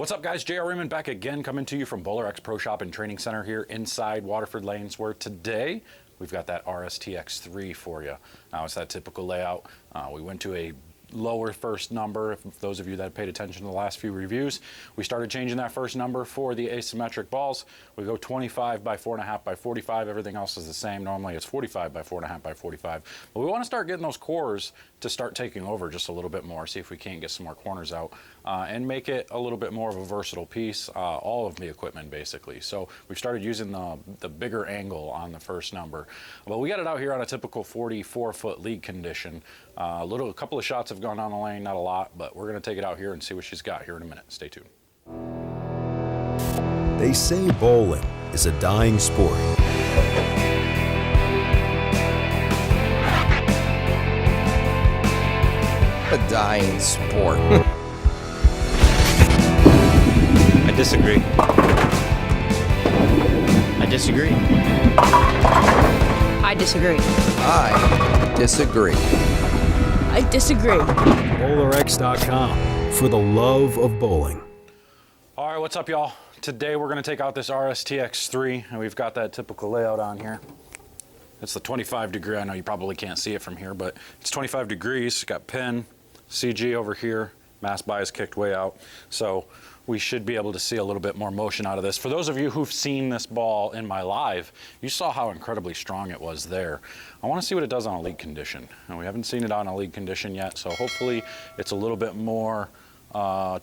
What's up, guys? JR Raymond back again, coming to you from Bowler X Pro Shop and Training Center here inside Waterford Lanes, where today we've got that RSTX3 for you. Now, it's that typical layout. We went to a lower first number. If those of you that paid attention to the last few reviews, we started changing that first number for the asymmetric balls. We go 25 by 4.5 by 45. Everything else is the same. Normally it's 45 by 4.5 by 45. But we want to start getting those cores to start taking over just a little bit more, see if we can't get some more corners out and make it a little bit more of a versatile piece, all of the equipment basically. So we've started using the bigger angle on the first number. But we got it out here on a typical 44-foot league condition. A couple of shots have gone down the lane, not a lot, but we're going to take it out here and see what she's got here in a minute. Stay tuned. They say bowling is a dying sport. A dying sport. I disagree. I disagree. I disagree. I disagree. I disagree. BowlerX.com for the love of bowling. All right, what's up, y'all? Today we're going to take out this RSTX3, and we've got that typical layout on here. It's the 25 degree. I know you probably can't see it from here, but it's 25 degrees. It's got pin, CG over here, mass bias kicked way out. So we should be able to see a little bit more motion out of this. For those of you who've seen this ball in my live, you saw how incredibly strong it was there. I want to see what it does on a league condition. And we haven't seen it on a league condition yet, so hopefully it's a little bit more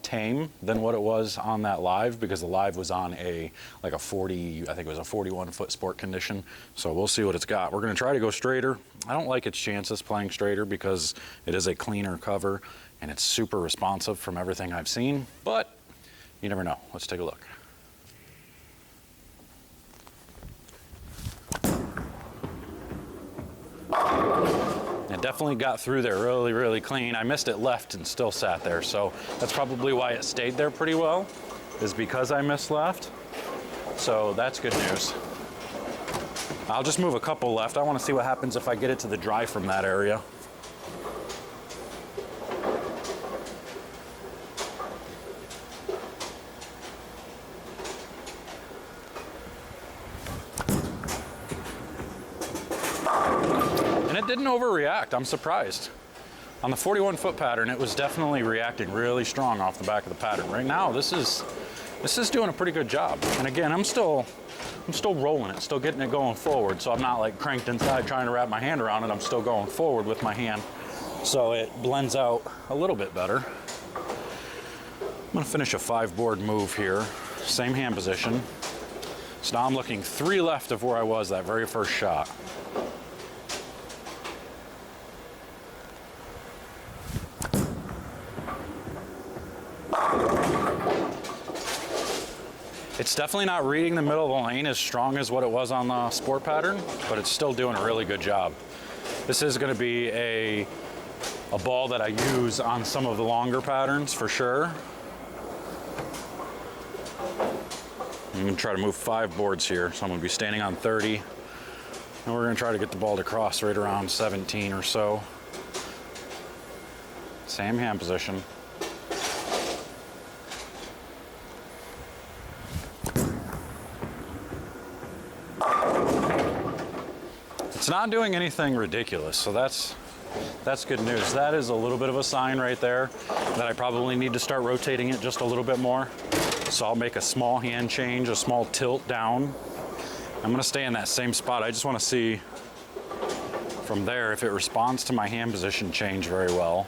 tame than what it was on that live, because the live was on like a 40, I think it was a 41-foot sport condition. So we'll see what it's got. We're going to try to go straighter. I don't like its chances playing straighter because it is a cleaner cover and it's super responsive from everything I've seen, but you never know. Let's take a look. It definitely got through there really, really clean. I missed it left and still sat there, so that's probably why it stayed there pretty well, is because I missed left. So that's good news. I'll just move a couple left. I want to see what happens if I get it to the dry from that area. It didn't overreact. I'm surprised. On the 41-foot pattern, it was definitely reacting really strong off the back of the pattern. Right now, this is doing a pretty good job. And again, I'm still rolling it, still getting it going forward. So I'm not like cranked inside trying to wrap my hand around it. I'm still going forward with my hand. So it blends out a little bit better. I'm gonna finish a 5-board move here. Same hand position. So now I'm looking 3 left of where I was that very first shot. It's definitely not reading the middle of the lane as strong as what it was on the sport pattern, but it's still doing a really good job. This is going to be a ball that I use on some of the longer patterns for sure. I'm going to try to move 5 boards here, so I'm going to be standing on 30, and we're going to try to get the ball to cross right around 17 or so. Same hand position. It's not doing anything ridiculous, so that's good news. That is a little bit of a sign right there that I probably need to start rotating it just a little bit more. So I'll make a small hand change, a small tilt down. I'm gonna stay in that same spot. I just wanna see from there if it responds to my hand position change very well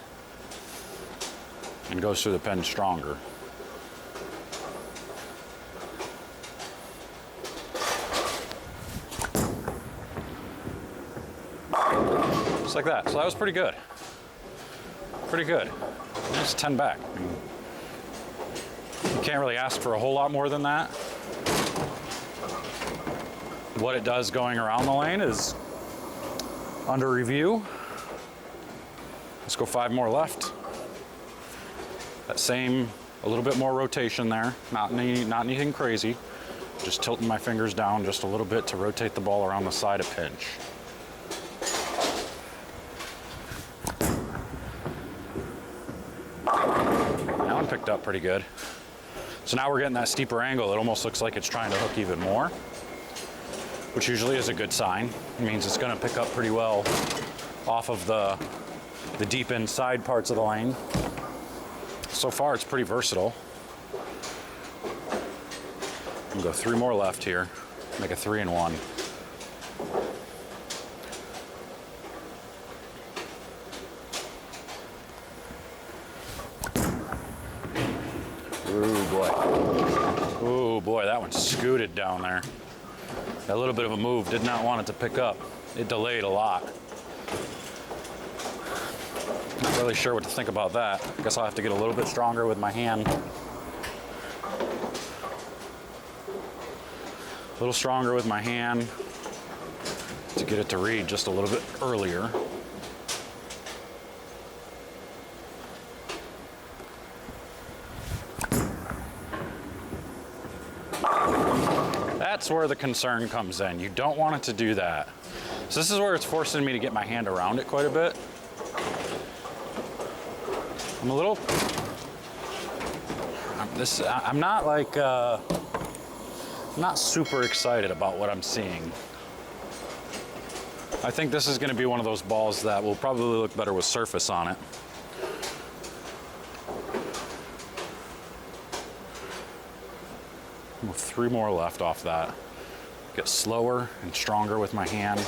and goes through the pen stronger. Just like that. So that was pretty good. Pretty good. Just 10 back. I mean, you can't really ask for a whole lot more than that. What it does going around the lane is under review. Let's go 5 more left. That same, a little bit more rotation there. Not anything crazy. Just tilting my fingers down just a little bit to rotate the ball around the side of pinch. That one picked up pretty good. So now we're getting that steeper angle. It almost looks like it's trying to hook even more, which usually is a good sign. It means it's gonna pick up pretty well off of the deep inside parts of the lane. So far, it's pretty versatile. I'm gonna go 3 more left here, make a 3 and 1. Ooh, boy. Ooh, boy, that one scooted down there. A little bit of a move, did not want it to pick up. It delayed a lot. Not really sure what to think about that. I guess I'll have to get a little bit stronger with my hand. A little stronger with my hand to get it to read just a little bit earlier. That's where the concern comes in. You don't want it to do that. So this is where it's forcing me to get my hand around it quite a bit. I'm not like, not super excited about what I'm seeing. I think this is going to be one of those balls that will probably look better with surface on it. With 3 more left off that. Get slower and stronger with my hand.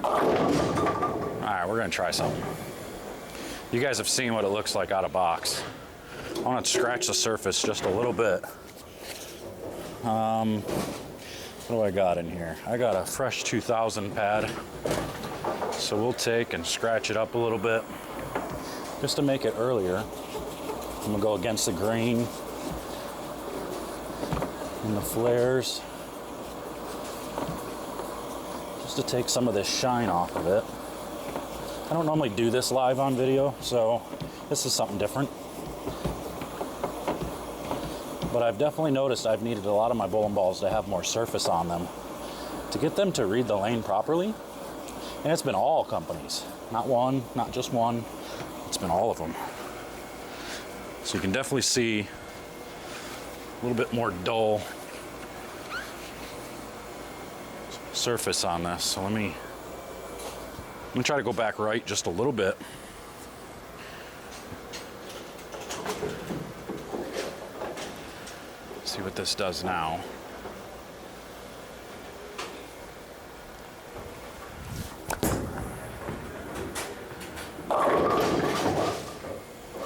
All right, we're gonna try something. You guys have seen what it looks like out of box. I want to scratch the surface just a little bit. What do I got in here? I got a fresh 2000 pad. So we'll take and scratch it up a little bit just to make it earlier. I'm gonna go against the grain and the flares just to take some of this shine off of it. I don't normally do this live on video, so this is something different. But I've definitely noticed I've needed a lot of my bowling balls to have more surface on them to get them to read the lane properly. And it's been all companies, not one, not just one. It's been all of them. So you can definitely see a little bit more dull surface on this. So I'm gonna try to go back right just a little bit. See what this does now.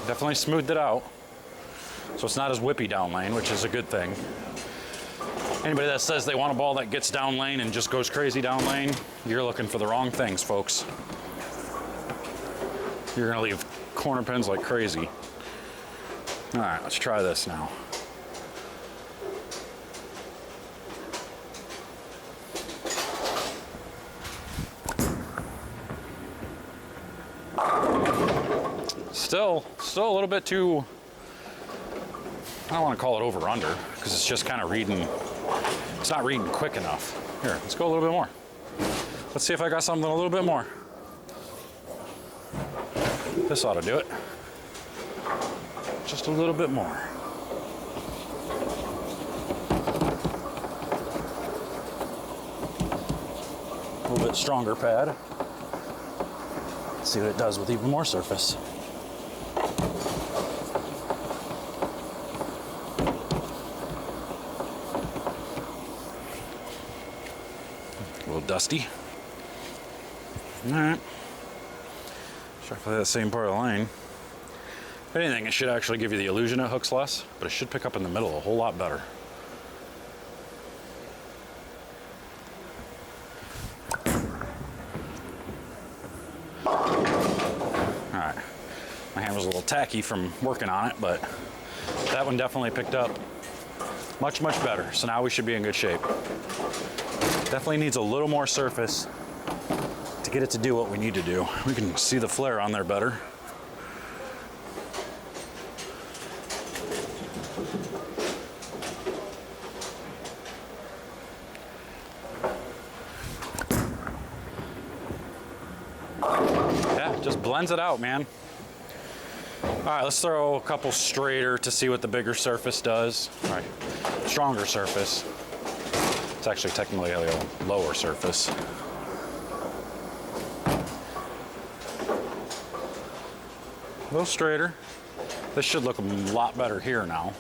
Definitely smoothed it out, so it's not as whippy down lane, which is a good thing. Anybody that says they want a ball that gets down lane and just goes crazy down lane, you're looking for the wrong things, folks. You're gonna leave corner pins like crazy. All right, let's try this now. Still a little bit too, I don't want to call it over under, because it's just kind of reading, it's not reading quick enough. Here, let's go a little bit more. Let's see if I got something a little bit more. This ought to do it. Just a little bit more. A little bit stronger pad. Let's see what it does with even more surface. A little dusty. All right. Try to play that same part of the lane. If anything, it should actually give you the illusion it hooks less, but it should pick up in the middle a whole lot better. Alright. My hand was a little tacky from working on it, but that one definitely picked up much, much better. So now we should be in good shape. Definitely needs a little more surface to get it to do what we need to do. We can see the flare on there better. Yeah, Just blends it out, man. All right, let's throw a couple straighter to see what the bigger surface does. All right, stronger surface. It's actually technically a lower surface. A little straighter. This should look a lot better here now.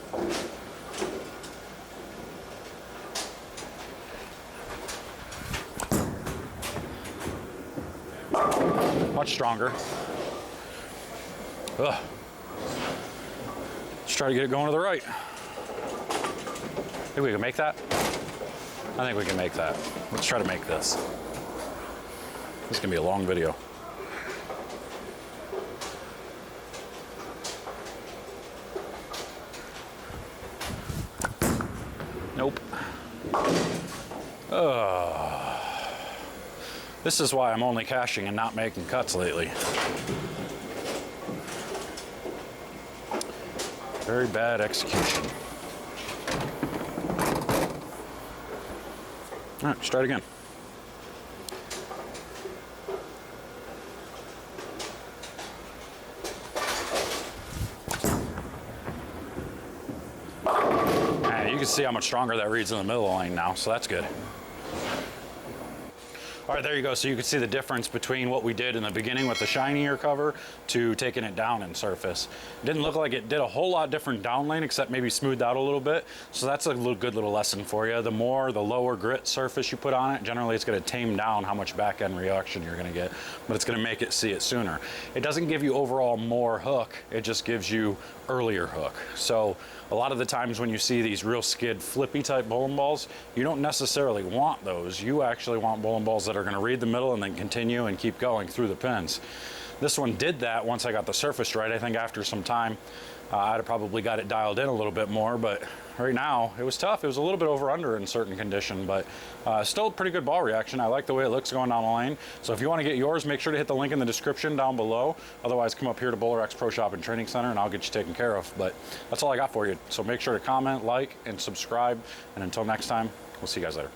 Much stronger. Ugh. Let's try to get it going to the right. Think we can make that? I think we can make that. Let's try to make this. This is gonna be a long video. Nope. This is why I'm only caching and not making cuts lately. Very bad execution. All right, let's try it again. And you can see how much stronger that reads in the middle of the lane now, so that's good. All right, there you go. So you can see the difference between what we did in the beginning with the shinier cover to taking it down in surface. It didn't look like it did a whole lot different down lane, except maybe smoothed out a little bit. So that's a good little lesson for you. The lower grit surface you put on it, generally it's going to tame down how much back end reaction you're going to get, but it's going to make it see it sooner. It doesn't give you overall more hook. It just gives you earlier hook. So a lot of the times when you see these real skid flippy type bowling balls, you don't necessarily want those. You actually want bowling balls that are going to read the middle and then continue and keep going through the pins. This one did that once I got the surface right. I think after some time I'd have probably got it dialed in a little bit more, but right now it was tough. It was a little bit over under in certain condition, but still a pretty good ball reaction. I like the way it looks going down the lane. So if you want to get yours, make sure to hit the link in the description down below. Otherwise, come up here to Bowler X Pro Shop and Training Center and I'll get you taken care of. But that's all I got for you. So make sure to comment, like, and subscribe. And until next time, we'll see you guys later.